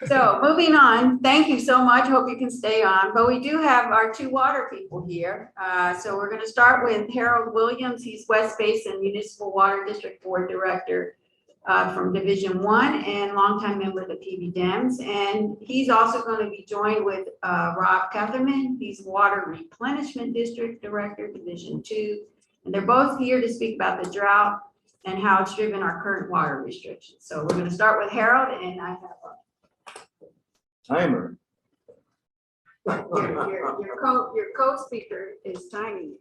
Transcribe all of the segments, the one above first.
So moving on, thank you so much. Hope you can stay on, but we do have our two water people here. So we're going to start with Harold Williams. He's West Basin Municipal Water District Board Director from Division 1 and longtime member of the PV Dems. And he's also going to be joined with Rob Katherman. He's Water Replenishment District Director, Division 2. And they're both here to speak about the drought and how it's driven our current water restrictions. So we're going to start with Harold, and I have Timer. your co-speaker is timing.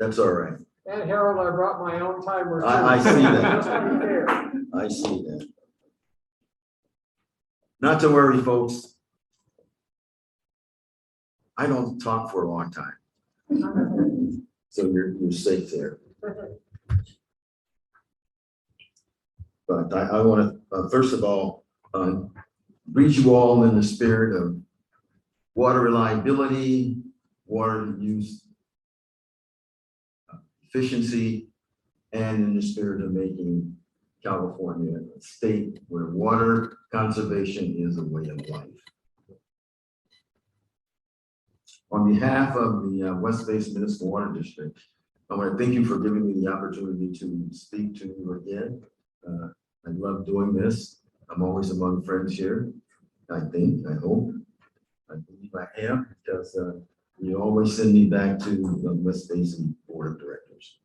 That's all right. And Harold, I brought my own timer. I see that. Just to be fair. I see that. Not to worry, folks. I don't talk for a long time, so you're safe there. But I want to, first of all, greet you all in the spirit of water reliability, water use efficiency, and in the spirit of making California a state where water conservation is a way of life. On behalf of the West Basin Municipal Water District, I want to thank you for giving me the opportunity to speak to you again. I love doing this. I'm always among friends here. I think, I hope, I believe I am, because you always send me back to the West Basin Board of Directors.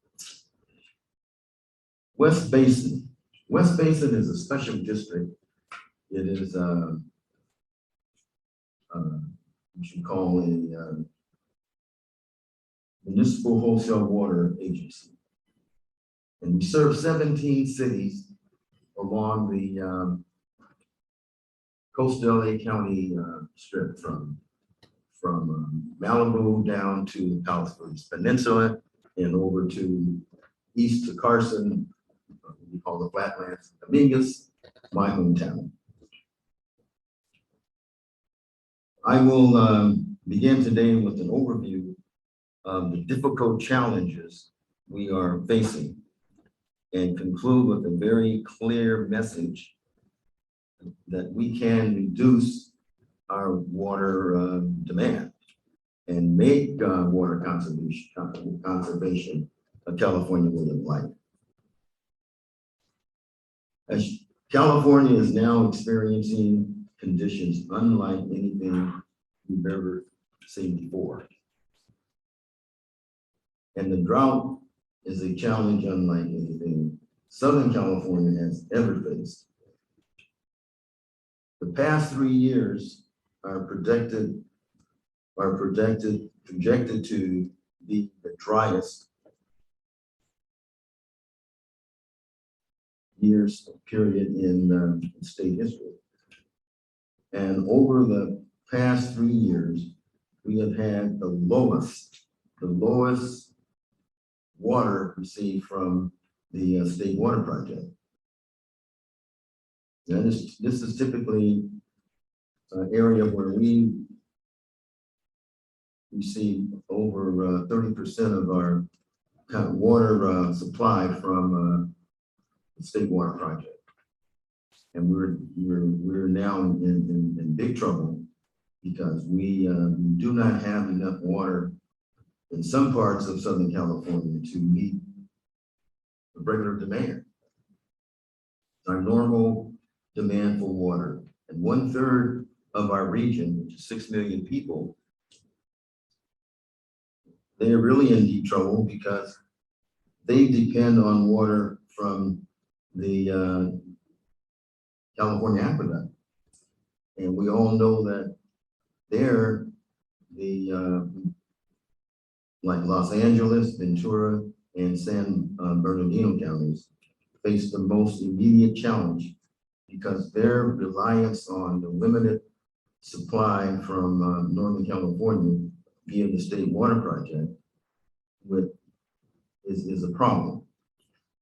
West Basin. West Basin is a special district. It is you should call a municipal wholesale water agency. And we serve 17 cities along the coastal LA County strip from Malibu down to Palos Verdes Peninsula and over to east to Carson, we call the Flatlands, Dominguez, my hometown. I will begin today with an overview of the difficult challenges we are facing and conclude with a very clear message that we can reduce our water demand and make water conservation a California way of life. As California is now experiencing conditions unlike anything we've ever seen before. And the drought is a challenge unlike anything Southern California has ever faced. The past 3 years are projected to be the driest years period in state history. And over the past 3 years, we have had the lowest water received from the state water project. And this is typically an area where we receive over 30% of our water supply from the state water project. And we're now in big trouble because we do not have enough water in some parts of Southern California to meet the regular demand. Our normal demand for water, and 1/3 of our region, which is 6 million people, they're really in deep trouble because they depend on water from the California aqueduct. And we all know that there, like Los Angeles, Ventura, and San Bernardino counties face the most immediate challenge because their reliance on the limited supply from Northern California via the state water project is a problem.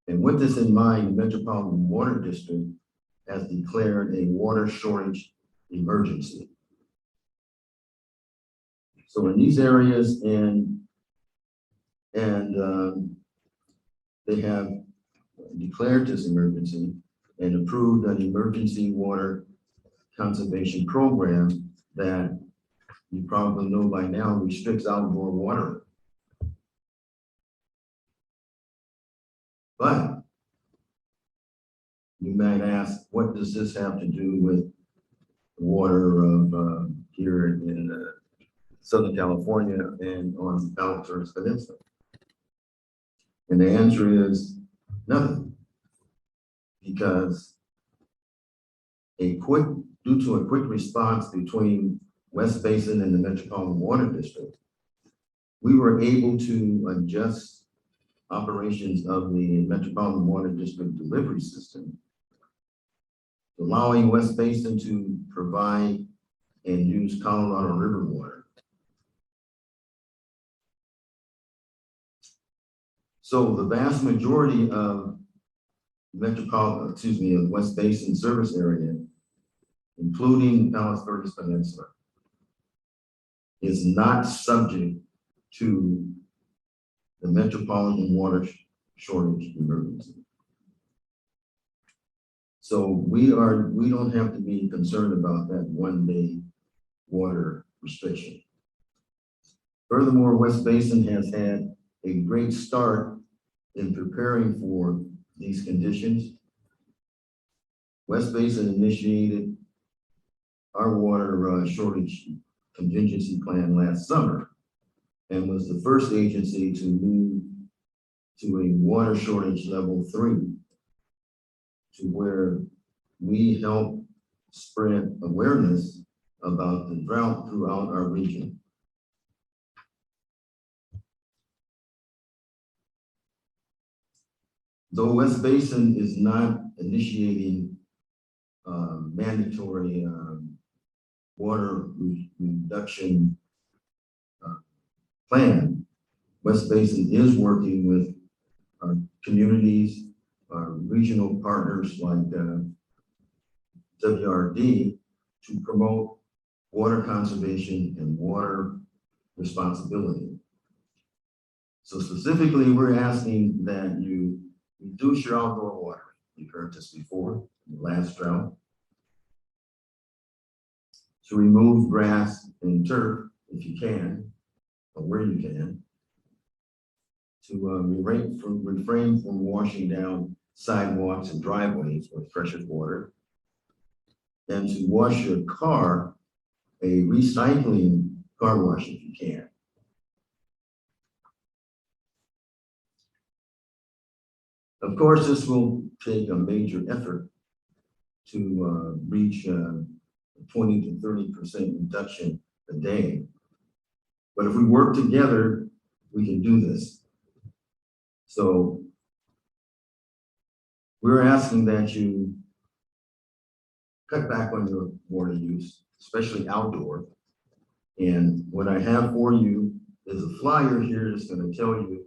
And with this in mind, the Metropolitan Water District has declared a water shortage emergency. So in these areas, they have declared this emergency, and approved an emergency water conservation program that you probably know by now restricts outdoor watering. But you might ask, what does this have to do with the water of here in Southern California and on Balancers Peninsula? And the answer is nothing, because due to a quick response between West Basin and the Metropolitan Water District, we were able to adjust operations of the Metropolitan Water District delivery system, allowing West Basin to provide and use Colorado River water. So the vast majority of of West Basin service area, including Palos Verdes Peninsula, is not subject to the metropolitan water shortage emergency. So we don't have to be concerned about that 1 day water restriction. Furthermore, West Basin has had a great start in preparing for these conditions. West Basin initiated our water shortage contingency plan last summer and was the first agency to move to a water shortage level 3, to where we help spread awareness about the drought throughout our region. Though West Basin is not initiating mandatory water reduction plan, West Basin is working with our communities, our regional partners like WRD to promote water conservation and water responsibility. So specifically, we're asking that you reduce your outdoor water. You've heard this before, in the last drought. To remove grass and turf if you can, or where you can. To refrain from washing down sidewalks and driveways with precious water. And to wash your car, a recycling car wash if you can. Of course, this will take a major effort to reach 20 to 30% reduction a day. But if we work together, we can do this. So we're asking that you cut back on your water use, especially outdoor. And what I have for you is a flyer here that's going to tell you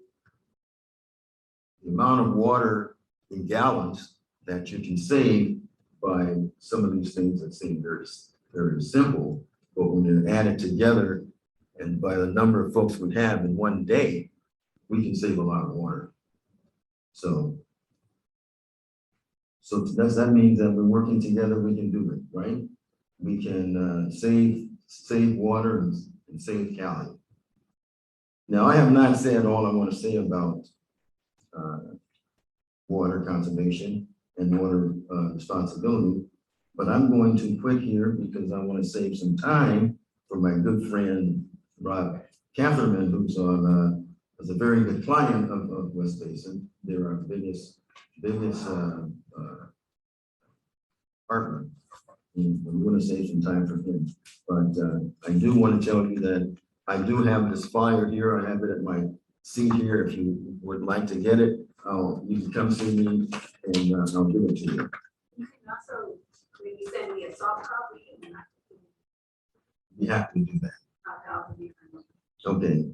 the amount of water in gallons that you can save by some of these things that seem very, very simple, but when you add it together and by the number of folks we have in 1 day, we can save a lot of water. So that means that we're working together, we can do it, right? We can save water and save calories. Now, I have not said all I want to say about water conservation and water responsibility, but I'm going to quit here because I want to save some time for my good friend Rob Katherman, who's is a very good client of West Basin. They're our biggest partner. And we're going to save some time for him. But I do want to tell you that I do have this flyer here. I have it at my seat here. If you would like to get it, you can come see me and I'll give it to you. You can also, when you send me a soft copy, and We have to do that. I'll be. Okay.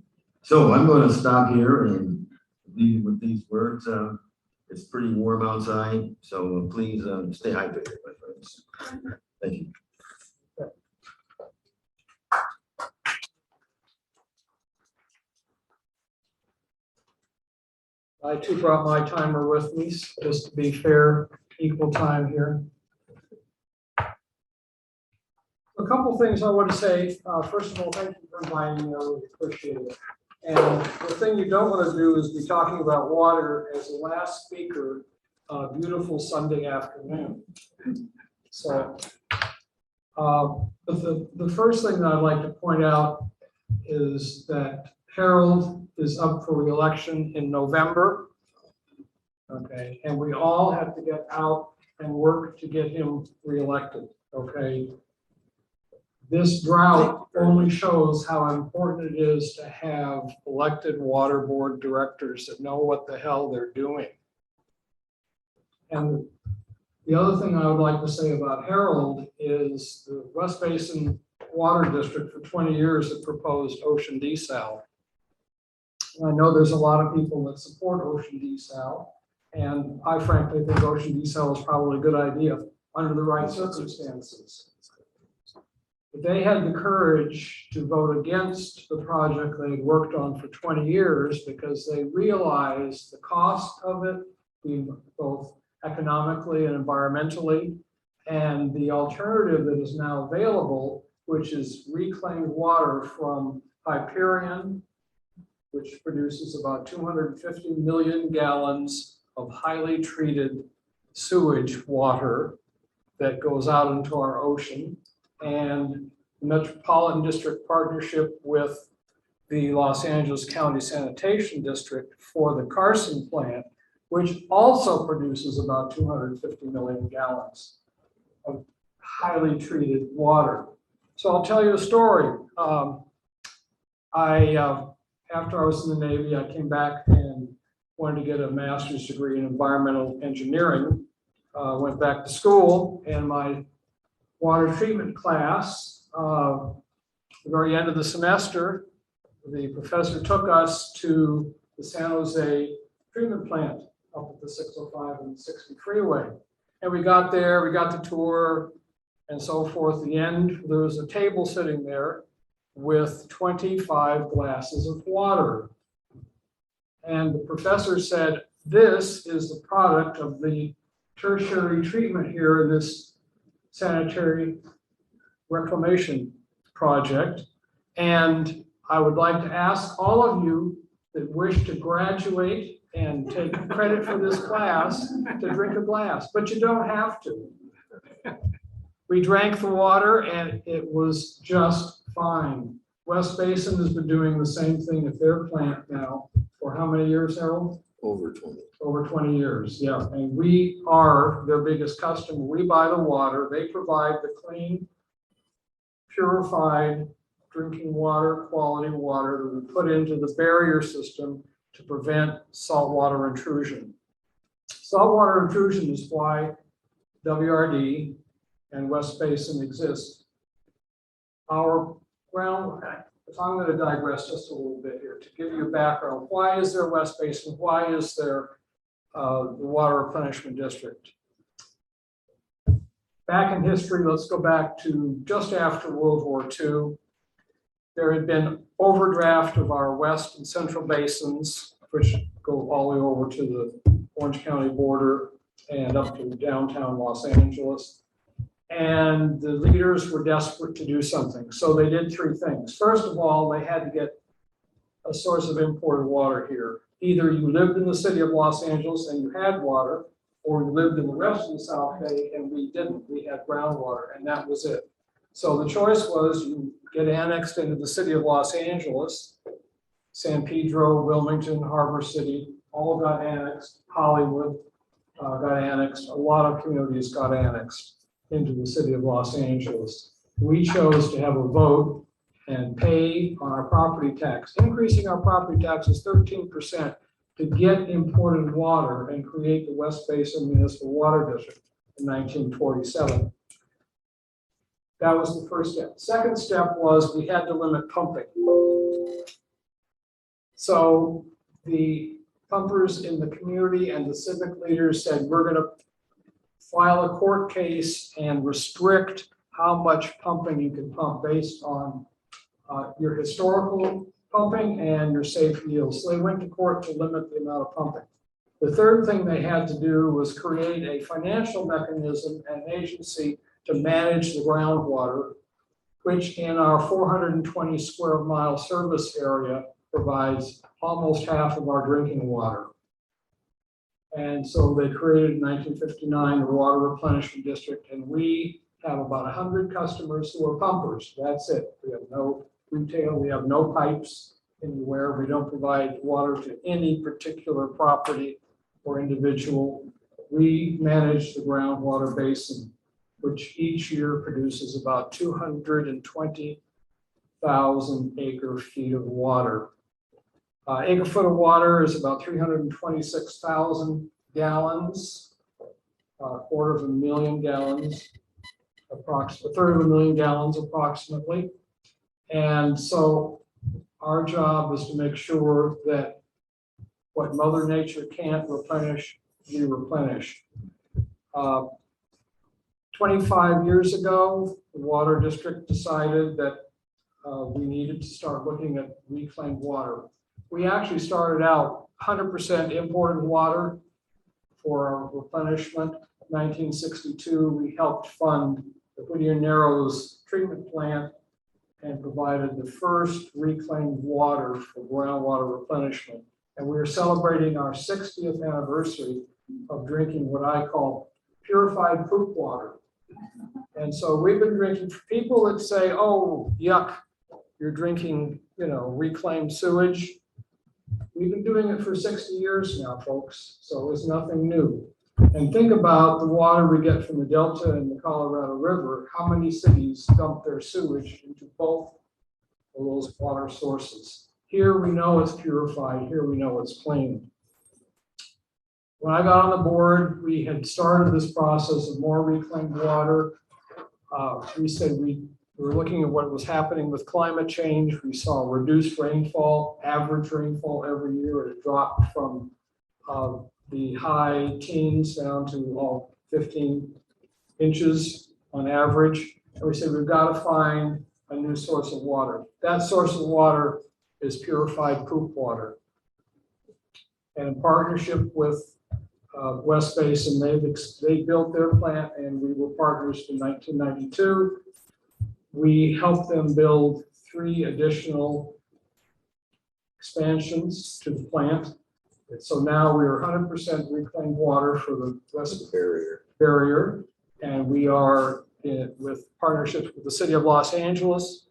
So I'm going to stop here and leave you with these words. It's pretty warm outside, so please stay hydrated, my friends. Thank you. I too brought my timer with me, just to be fair. equal time here. A couple things I want to say. First of all, thank you for inviting me. I really appreciate it. And the thing you don't want to do is be talking about water as the last speaker on a beautiful Sunday afternoon. So, but the first thing that I'd like to point out is that Harold is up for re-election in November. Okay, and we all have to get out and work to get him re-elected. Okay. This drought only shows how important it is to have elected water board directors that know what the hell they're doing. And the other thing I would like to say about Harold is the West Basin Water District for 20 years have proposed ocean desal. And I know there's a lot of people that support ocean desal, and I frankly think ocean desal is probably a good idea under the right circumstances. But they had the courage to vote against the project they had worked on for 20 years because they realized the cost of it, being both economically and environmentally, and the alternative that is now available, which is reclaimed water from Hyperion, which produces about 250 million gallons of highly treated sewage water that goes out into our ocean, and the Metropolitan District partnership with the Los Angeles County Sanitation District for the Carson plant, which also produces about 250 million gallons of highly treated water. So I'll tell you a story. After I was in the Navy, I came back and wanted to get a master's degree in environmental engineering. Went back to school, and my water treatment class, at the very end of the semester, the professor took us to the San Jose treatment plant up at the 605 and 60 freeway. And we got there, we got the tour and so forth. At the end, there was a table sitting there with 25 glasses of water. And the professor said, this is the product of the tertiary treatment here in this sanitary reclamation project. And I would like to ask all of you that wish to graduate and take credit for this class to drink a glass, but you don't have to. We drank the water and it was just fine. West Basin has been doing the same thing at their plant now for how many years, Harold? Over 20. Over 20 years, yeah. And we are their biggest customer. We buy the water. They provide the clean, purified drinking water, quality water that we put into the barrier system to prevent saltwater intrusion. Saltwater intrusion is why WRD and West Basin exist. Our ground, if I'm going to digress just a little bit here to give you a background, why is there West Basin? Why is there the Water Replenishment District? Back in history, let's go back to just after World War II. There had been overdraft of our west and central basins, which go all the way over to the Orange County border and up to downtown Los Angeles. And the leaders were desperate to do something. So they did three things. First of all, they had to get a source of imported water here. Either you lived in the city of Los Angeles and you had water, or you lived in the rest of the South Bay and we didn't. We had groundwater, and that was it. So the choice was you get annexed into the city of Los Angeles, San Pedro, Wilmington, Harbor City, all got annexed. Hollywood got annexed. A lot of communities got annexed into the city of Los Angeles. We chose to have a vote and pay on our property tax, increasing our property taxes 13% to get imported water and create the West Basin Municipal Water District in 1947. That was the first step. Second step was we had to limit pumping. So the pumpers in the community and the civic leaders said, we're going to file a court case and restrict how much pumping you can pump based on your historical pumping and your safe yields. So they went to court to limit the amount of pumping. The third thing they had to do was create a financial mechanism and agency to manage the groundwater, which in our 420 square mile service area provides almost half of our drinking water. And so they created in 1959 the Water Replenishment District, and we have about 100 customers who are pumpers. That's it. We have no retail, we have no pipes anywhere. We don't provide water to any particular property or individual. We manage the groundwater basin, which each year produces about 220,000 acre feet of water. Acre foot of water is about 326,000 gallons, a quarter of a million gallons, approximately, a third of a million gallons approximately. And so our job is to make sure that what Mother Nature can't replenish, we replenish. 25 years ago, the Water District decided that we needed to start looking at reclaimed water. We actually started out 100% imported water for our replenishment. 1962, we helped fund the Whittier Narrows treatment plant and provided the first reclaimed water for groundwater replenishment. And we are celebrating our 60th anniversary of drinking what I call purified poop water. And so we've been drinking, people that say, oh, yuck, you're drinking, reclaimed sewage. We've been doing it for 60 years now, folks, so it's nothing new. And think about the water we get from the Delta and the Colorado River. How many cities dump their sewage into both of those water sources? Here we know it's purified, here we know it's clean. When I got on the board, we had started this process of more reclaimed water. We said we were looking at what was happening with climate change. We saw reduced rainfall, average rainfall every year. It dropped from the high teens down to 15 inches on average. And we said, we've got to find a new source of water. That source of water is purified poop water. And in partnership with West Basin, they built their plant, and we were partners in 1992. We helped them build 3 additional expansions to the plant. So now we are 100% reclaimed water for the West Barrier, and we are with partnerships with the City of Los Angeles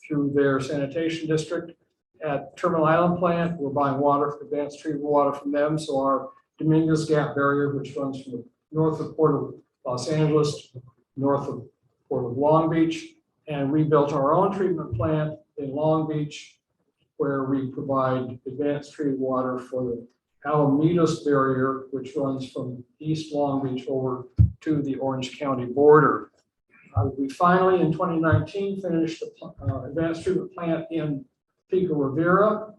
through their sanitation district. At Terminal Island plant, we're buying water, advanced treated water from them. So our Dominguez Gap Barrier, which runs from the north of Port of Los Angeles, north of Port of Long Beach, and we built our own treatment plant in Long Beach, where we provide advanced treated water for the Alamitos Barrier, which runs from East Long Beach over to the Orange County border. We finally, in 2019, finished the advanced treatment plant in Pico Rivera,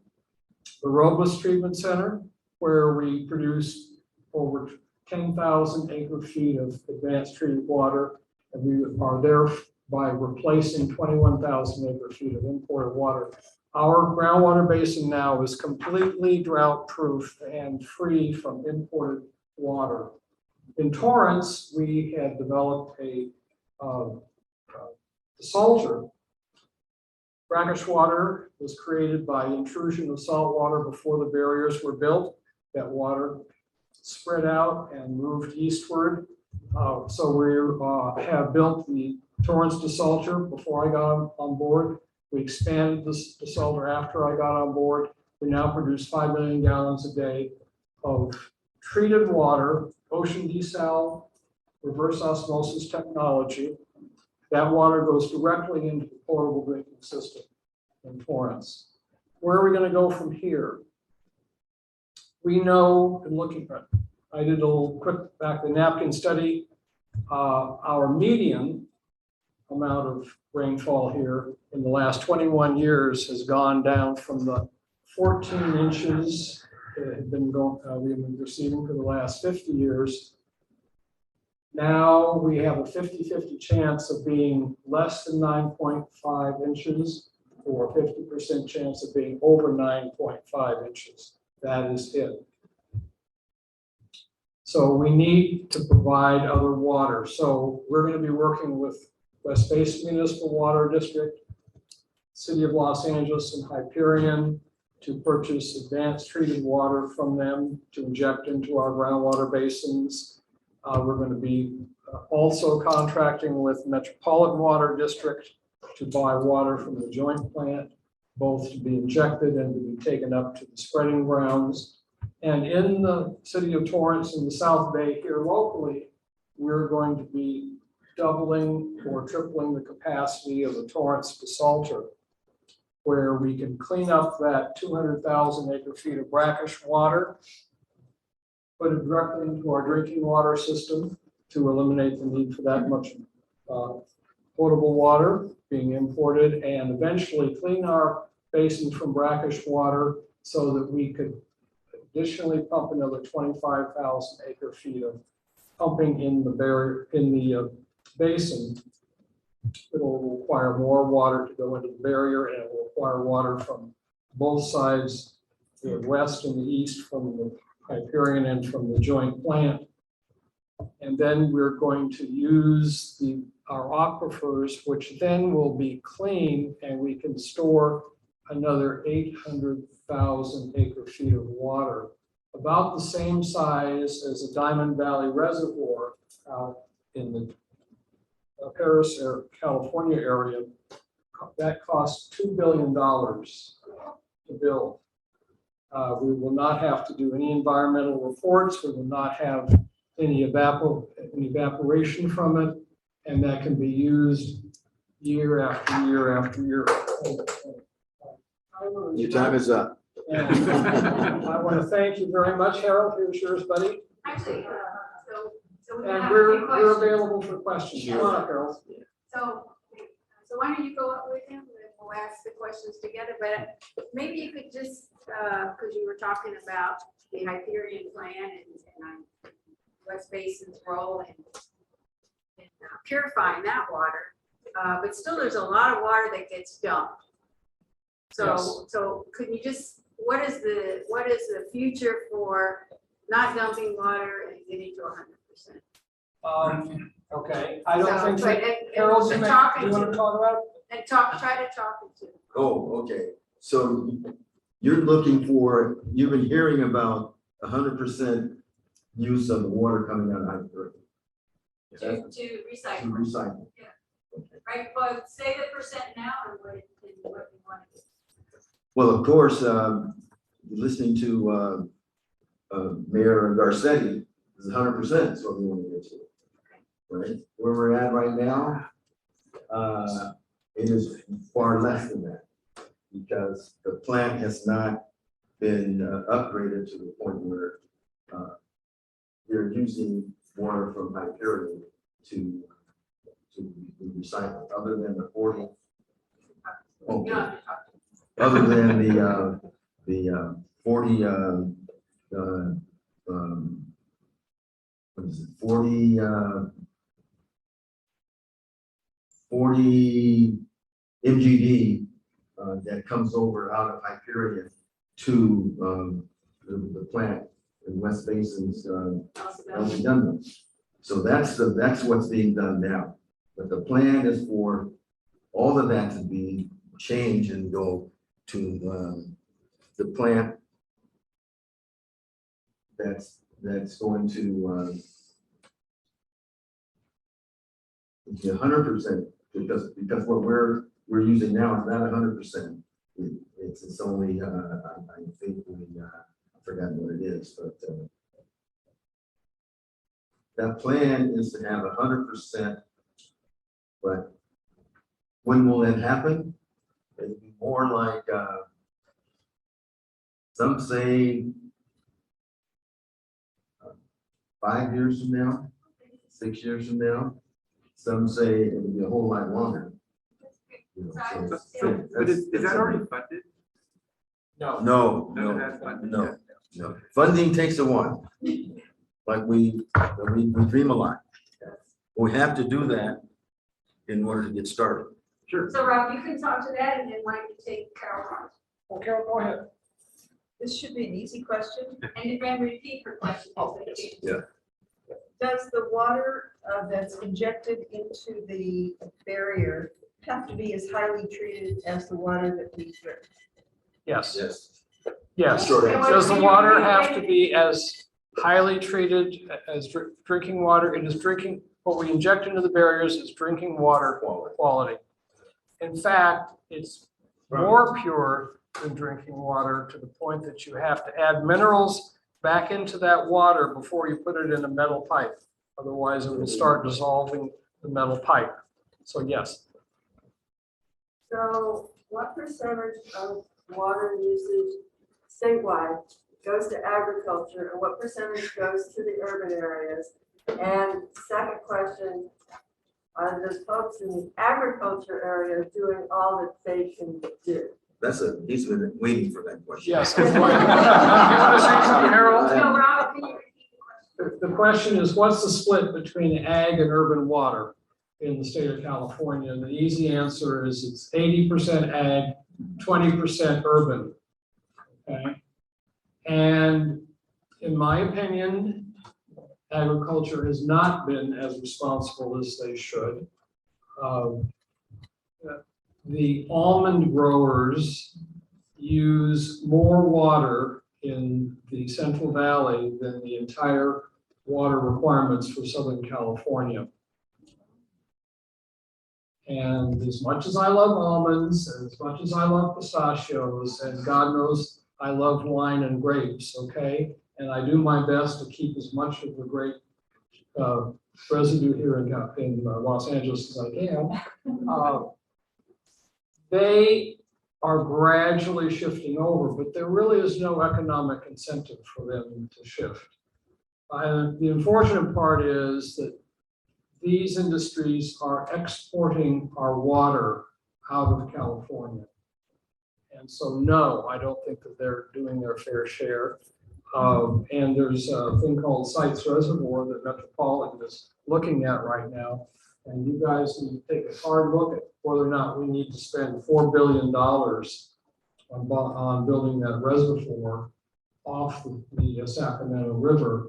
the Robles Treatment Center, where we produce over 10,000 acre feet of advanced treated water, and we are there by replacing 21,000 acre feet of imported water. Our groundwater basin now is completely drought proof and free from imported water. In Torrance, we had developed a desalter. Brackish water was created by intrusion of salt water before the barriers were built. That water spread out and moved eastward. So we have built the Torrance desalter before I got on board. We expanded this desalter after I got on board. We now produce 5 million gallons a day of treated water, ocean desal, reverse osmosis technology. That water goes directly into the potable drinking system in Torrance. Where are we going to go from here? We know, and looking at, I did a little quick back the napkin study. Our median amount of rainfall here in the last 21 years has gone down from the 14 inches that had been we've been receiving for the last 50 years. Now we have a 50-50 chance of being less than 9.5 inches or 50% chance of being over 9.5 inches. That is it. So we need to provide other water. So we're going to be working with West Basin Municipal Water District, City of Los Angeles and Hyperion to purchase advanced treated water from them to inject into our groundwater basins. We're going to be also contracting with Metropolitan Water District to buy water from the joint plant, both to be injected and to be taken up to the spreading grounds. And in the city of Torrance in the South Bay here locally, we're going to be doubling or tripling the capacity of the Torrance desalter, where we can clean up that 200,000 acre feet of brackish water, put it directly into our drinking water system to eliminate the need for that much potable water being imported, and eventually clean our basins from brackish water so that we could additionally pump another 25,000 acre feet of pumping in the basin. It'll require more water to go into the barrier, and it will require water from both sides, the west and the east, from the Hyperion and from the joint plant. And then we're going to use our aquifers, which then will be clean, and we can store another 800,000 acre feet of water, about the same size as the Diamond Valley Reservoir out in the Paris, California area. That costs $2 billion to build. We will not have to do any environmental reports. We will not have any evaporation from it, and that can be used year after year after year. Your time is up. And I want to thank you very much, Harold. Here's yours, buddy. Actually, so we And have a we're few questions. available for questions. Come on up, Harold. So why don't you go up with him and we'll ask the questions together, but maybe you could just, because you were talking about the Hyperion plan and West Basin's role in purifying that water, but still there's a lot of water that gets dumped. So, Yes. so could you just, what is the future for not dumping water and getting to 100%? Okay, I don't So, think but that, Harold, do you want to talk about it? And try to talk to. Oh, okay. So you're looking for, you've been hearing about 100% use of the water coming out of Hyperion. To To recycle, recycle. right? But say the percent now and what you want to do. Well, of course, listening to Mayor Garcetti, this is 100%, so we want to get to it. Right? Where we're at right now, it is far less than that, because the plant has not been upgraded to the point where they're using water from Hyperion to recycle, other than the 40. Okay. Yeah. Other than the 40 what is it, 40 MGD that comes over out of Hyperion to the plant in West Basin's LCW. So that's what's being done now. But the plan is for all of that to be changed and go to the plant that's going to be 100%, because what we're using now is not 100%. It's only I think I forgot what it is, but that plan is to have 100%. But when will that happen? It'll be more like some say 5 years from now, 6 years from now. Some say it'll be a whole lot longer. You know, so But is that already funded? No. No, None of that's funded no, yet. no. Funding takes a while. Like we dream a lot. We have to do that in order to get started. Sure. So Rob, you can talk to that and then why don't you take Carol on? Okay, go ahead. This should be an easy question. And then repeat her question. Oh, yes. Yeah. Does the water that's injected into the barrier have to be as highly treated as the water that we drink? Yes, Yes. yes. Short answer. Does the water have to be as highly treated as drinking water? It is drinking, what we inject into the barriers is drinking water quality. In fact, it's more pure than drinking water to the point that you have to add minerals back into that water before you put it in a metal pipe. Otherwise, it will start dissolving the metal pipe. So yes, So what percentage of water usage statewide goes to agriculture and what percentage goes to the urban areas? And second question, are the folks in the agriculture area doing all that they can do? He's been waiting for that question. yes. You want to say something, Harold? No, Rob, can you repeat the question? The question is, what's the split between ag and urban water in the state of California? And the easy answer is it's 80% ag, 20% urban. Okay. And in my opinion, agriculture has not been as responsible as they should. The almond growers use more water in the Central Valley than the entire water requirements for Southern California. And as much as I love almonds, and as much as I love pistachios, and God knows I love wine and grapes, okay? And I do my best to keep as much of the grape residue here in Los Angeles as I can. They are gradually shifting over, but there really is no economic incentive for them to shift. The unfortunate part is that these industries are exporting our water out of California. And so, no, I don't think that they're doing their fair share. And there's a thing called Sites Reservoir that Metropolitan is looking at right now. And you guys need to take a hard look at whether or not we need to spend $4 billion on building that reservoir off the Sacramento River.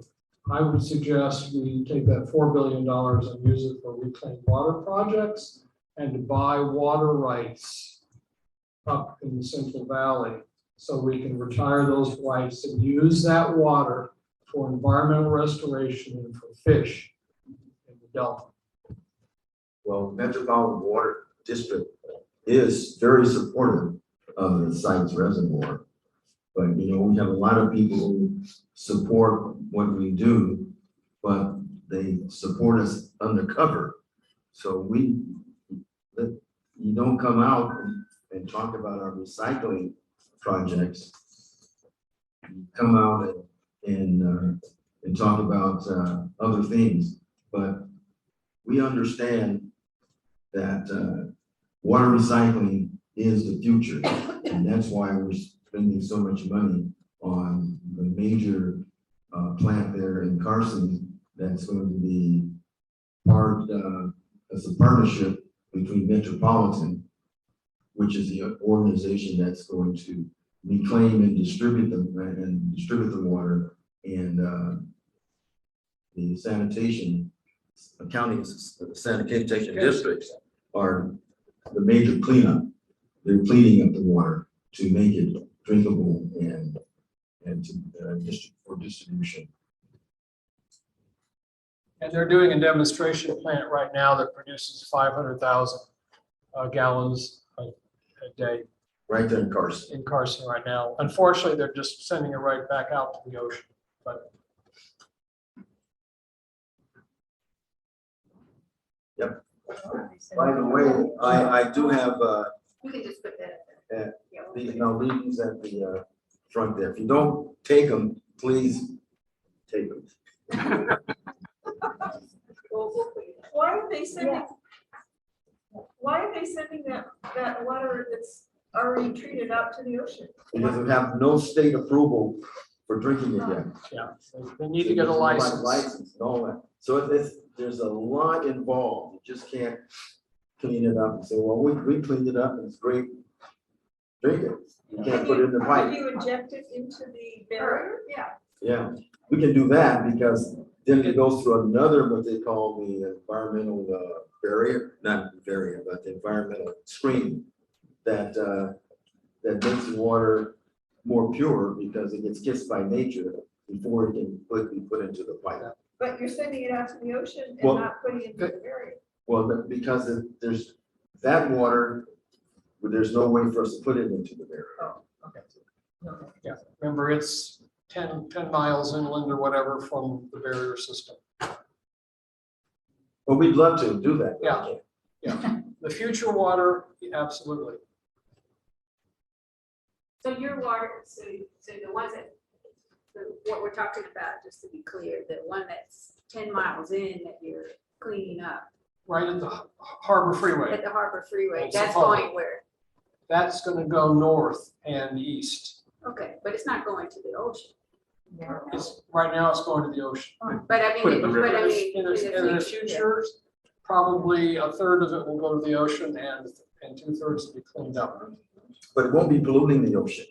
I would suggest we take that $4 billion and use it for reclaimed water projects and to buy water rights up in the Central Valley so we can retire those rights and use that water for environmental restoration and for fish in the Delta. Well, Metropolitan Water District is very supportive of the Sites Reservoir. But, you know, we have a lot of people who support what we do, but they support us undercover. So you don't come out and talk about our recycling projects. You come out and talk about other things, but we understand that water recycling is the future, and that's why we're spending so much money on the major plant there in Carson that's going to be part as a partnership between Metropolitan, which is the organization that's going to reclaim and distribute the water, and the sanitation sanitation districts are the major cleanup. They're cleaning up the water to make it drinkable and for distribution. And they're doing a demonstration plant right now that produces 500,000 gallons a day Right there in Carson. in Carson right now. Unfortunately, they're just sending it right back out to the ocean. But By the way, I do have You can just put that. these these at the front there. If you don't take them, please take them. Why are they sending? Why are they sending that water that's already treated out to the ocean? Because we have no state approval for drinking it yet. yeah, they need to get a license. License and all that. So there's a lot involved. You just can't clean it up and say, well, we cleaned it up and it's great. Drink it. You can't put it in the Can pipe. you inject it into the barrier? Yeah. Yeah, we can do that because Then it goes through another, what they call the environmental barrier, not barrier, but the environmental screen that that makes the water more pure because it gets kissed by nature before it can be put into the pipe. But you're sending it out to the ocean Well, and not putting it into the area. Well, because there's that water, there's no way for us to put it into the barrier. Oh, okay. Yeah, remember, it's 10 miles inland or whatever from the barrier system. But we'd love to do that. Yeah. Yeah, the future water, absolutely. So your water, so the ones that, what we're talking about, just to be clear, the one that's 10 miles in that you're cleaning up Right at the Harbor Freeway. at the Harbor Freeway, It's that's supposed- going where? That's going to go north and east. Okay, but it's not going to the ocean. Right now, it's going to the ocean. But I Put it in mean, the but I river. mean. In the future, probably a third of it will go to the ocean and 2/3 will be cleaned up. But it won't be polluting the ocean.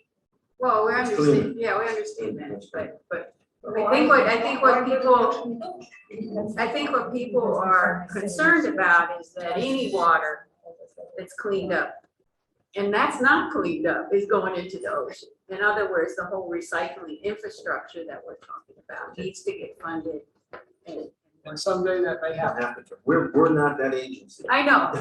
Well, we It's understand, cleaner. yeah, we understand that, but Why- I think what why people, would- I think what people are concerned about is that any water that's cleaned up, and that's not cleaned up, is going into the ocean. In other words, the whole recycling infrastructure that we're talking about needs to get funded. And someday that may happen. We're not that agency. I know,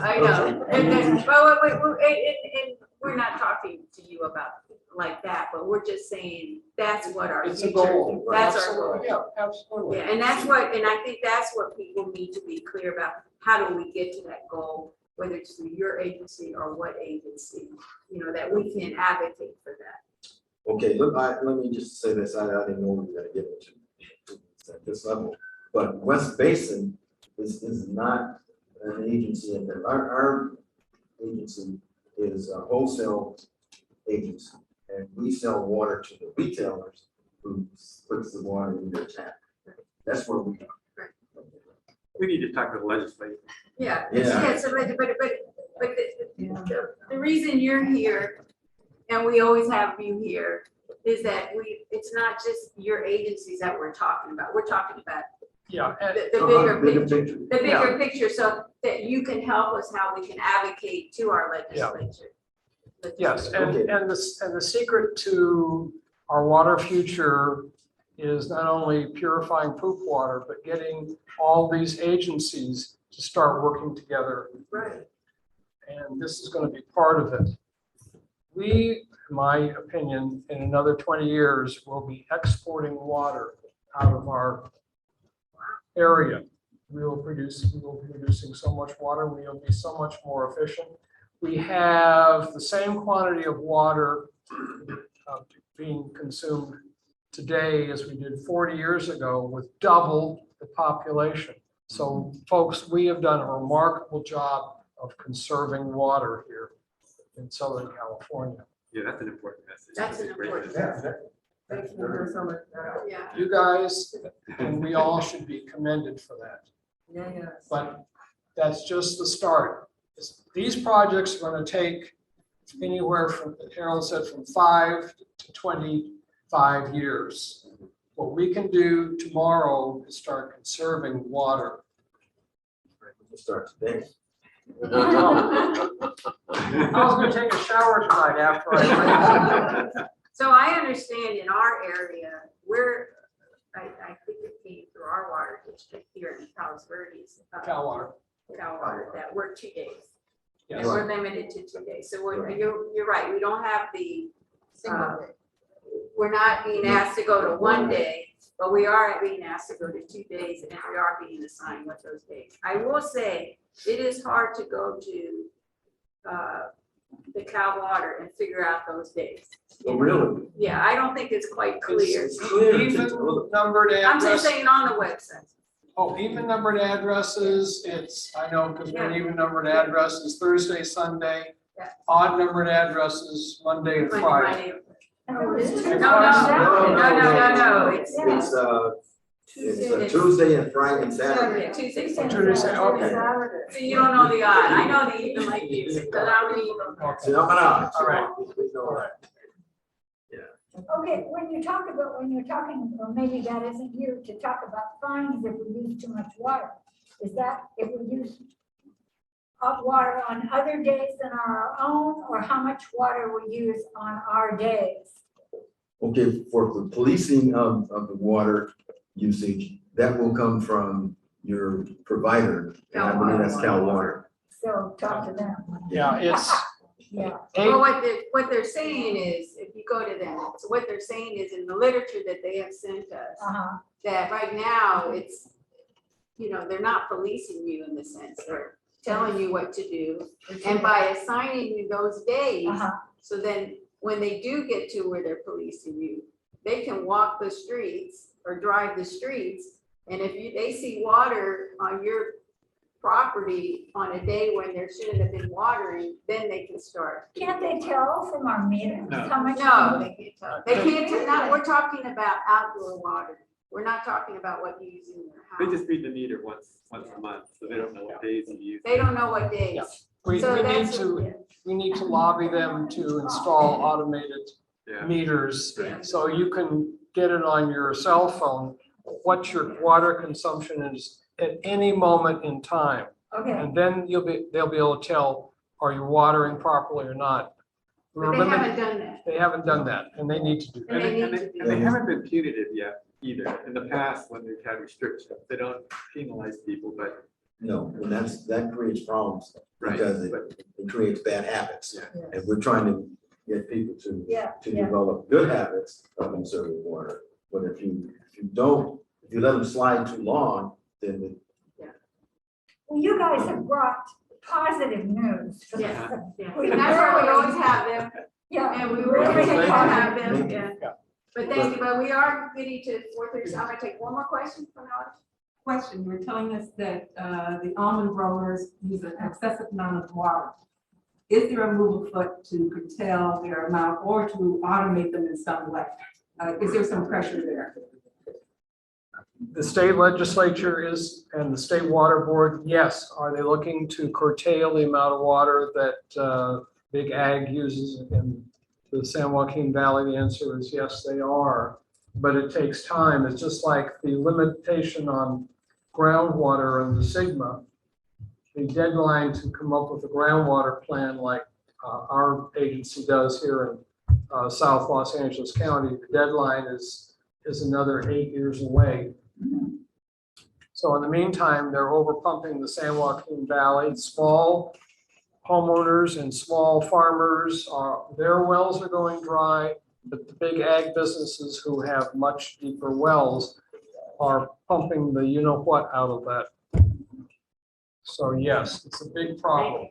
and then, well, and we're not talking to you about like that, but we're just saying, that's what our It's a future, goal. that's our goal. Absolutely, yeah, absolutely. Yeah, and that's what, and I think that's what people need to be clear about. How do we get to that goal, whether it's through your agency or what agency, that we can advocate for that. Okay, look, let me just say this, I didn't know we were gonna get into at this level, but West Basin is not an agency, and our agency is a wholesale agency, and we sell water to the retailers who puts the water in their tap. That's where we are. We need to talk to the legislature. Yeah, Yeah. so, but the reason you're here, and we always have you here, is that it's not just your agencies that we're talking about. We're talking about Yeah, and the bigger Bigger picture. picture. The bigger picture, so that you can help us how we can advocate to our legislature. yes, Okay. and the secret to our water future is not only purifying poop water, but getting all these agencies to start working together. Right. And this is going to be part of it. We, in my opinion, in another 20 years, will be exporting water out of our area. We will be producing so much water, we will be so much more efficient. We have the same quantity of water being consumed today as we did 40 years ago with double the population. So folks, we have done a remarkable job of conserving water here in Southern California. Yeah, that's an important message. That's an a great important message. Thank you for so much. Yeah. You guys, and we all should be commended for that. Yeah. But that's just the start. These projects are going to take anywhere from, Harold said, from 5 to 25 years. What we can do tomorrow is start conserving water. We can start today. I was going to take a shower tonight after I. So I understand in our area, I think it came through our water district here in Palos Verdes. Cal water. Cal water, that we're 2 days. And Yes. we're limited to 2 days. So you're right, we don't have the, we're not being asked to go to 1 day, but we are being asked to go to 2 days, and we are being assigned what those days. I will say, it is hard to go to the Cal water and figure out those days. Oh, really? Yeah, I don't think it's quite clear. It's clear. Even numbered I'm just address. saying on the website. Oh, even numbered addresses, I know, because we're Yeah. even numbered addresses Thursday, Sunday. Yeah. Odd numbered addresses Monday and Friday. No, It's Tuesday and Friday and Saturday. Tuesday. Tuesday, okay. So you don't know the odd. I know the even like you, but I don't even. See, I'm an odd. All right. We know All right. that. Okay, when you're talking, or maybe that isn't you, to talk about fines if we use too much water. Is that if we use hot water on other days than our own, or how much water we use on our days? Okay, for the policing of the water usage, that will come from your provider, and I believe that's Cal Water. So talk to them. Yeah, it's, Yeah, Well, what they're saying is, if you go to them, so what they're saying is in the literature that they have sent us, that right now it's, they're not policing you in the sense, they're telling you what to do. And by assigning you those days, so then when they do get to where they're policing you, they can walk the streets or drive the streets. And if they see water on your property on a day when there shouldn't have been watering, then they can start. can't they tell from our meters No. how much? No, they can't tell. They can't tell, not, we're talking about outdoor water. We're not talking about what you use in your They house. just read the meter once a month, so they don't know what days you use. They don't know what days. Yeah. we So need that's- to lobby them to install automated Yeah. meters. Yeah. So you can get it on your cell phone, what your water consumption is at any moment in time. Okay, And then they'll be able to tell, are you watering properly or not? But they haven't done that. They haven't done that, and they need to do that. And they need to do they that. haven't been punitive yet either. In the past, when we've had restrictions, they don't penalize people, but. No, and that creates problems, Right, because but- it creates bad habits. Yeah. And we're trying to get people to yeah. develop good habits of conserving water. But if you let them slide too long, then Well, you guys have brought positive news. Yes, yeah. We And that's why we really- always have them, Yeah. and we really really Thank you. have them, Thank yeah. But thank you, but we are getting to 4:30, so I'm gonna take one more question from the audience. Question, you're telling us that the almond growers use an excessive amount of water. Is there a move afoot to curtail their amount or to automate them in some way? Is there some pressure there? The state legislature and the state water board, yes. Are they looking to curtail the amount of water that Big Ag uses in the San Joaquin Valley? The answer is yes, they are. But it takes time. It's just like the limitation on groundwater and the Sigma. The deadline to come up with a groundwater plan like our agency does here in South Los Angeles County, the deadline is another 8 years away. So in the meantime, they're overpumping the San Joaquin Valley. Small homeowners and small farmers, their wells are going dry, but the big ag businesses who have much deeper wells are pumping the you-know-what out of that. So yes, it's a big problem.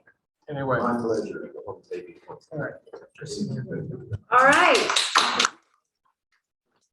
Anyway. my pleasure. All right. All right,